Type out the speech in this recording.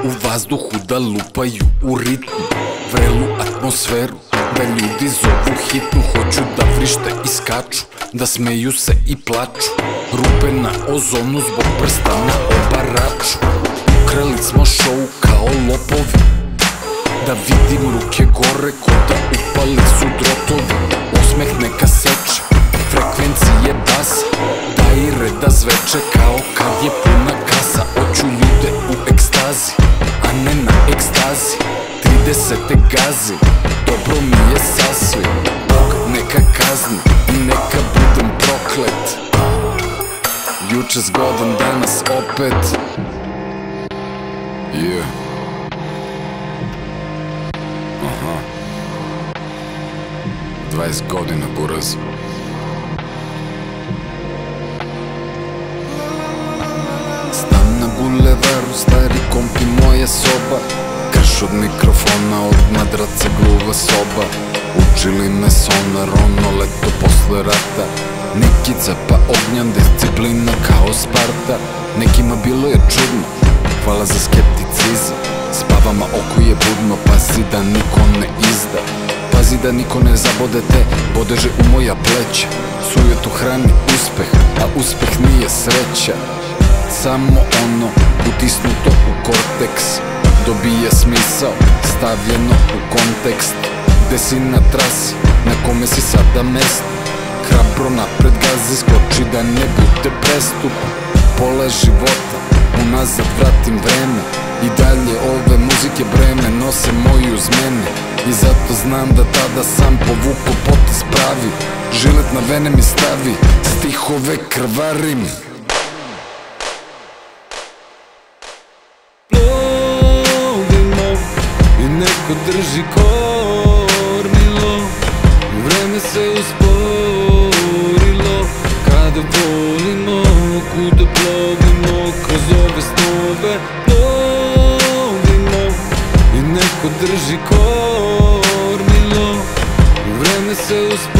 u vazduhu da lupaju u ritmu, vrelu atmosferu, da ljudi zovu hitnu. Hoću da vrište i skaču, da smeju se i plaču, rupe na ozonu zbog prsta na obaraču. Ukrali smo šou kao lopovi, da vidim ruke gore ko da upali su drotovi. Osmeh neka seče, frekvencije basa, da i reda zveče kao kad je puna kasa. Hoću ljude u ekstazi, a ne na ekstazi, 30 gazi, dobro mi je sasvim. Bog neka kazni i neka budem proklet. Juče zgodan, danas opet. Yeah. Aha. 20 godina, buraz. Stan na bulevaru, stari komp i moja soba, krš od mikrofona, od madraca gluva soba. Učili me sonar, ono leto posle rata, Nikica pa Ognjan, disciplina kao Sparta. Nekima bilo je čudno, hvala za skepticizam, spavama oko je budno, pazi da niko ne izda. Pazi da niko ne zabode te bodeže u moja pleća. Sujetu hrani uspeh, a uspeh nije sreća. Samo ono utisnuto u korteks dobije smisao, stavljeno u kontekst. Gde si na trasi, na kome si sada mesto, hrabro napred gazi, skoči da ne bude prestup. Pola života, unazad vratim vreme, i dalje ove muzike breme nose moju uz mene. I zato znam da tada sam povuko potez pravi, žilet na vene mi stavi, stihove krvarim. Plovimo i neko drži kormilo, vreme se usporilo. Kada volimo, kuda plovimo kroz ove snove. Plovimo i neko drži kormilo, vreme se usporilo.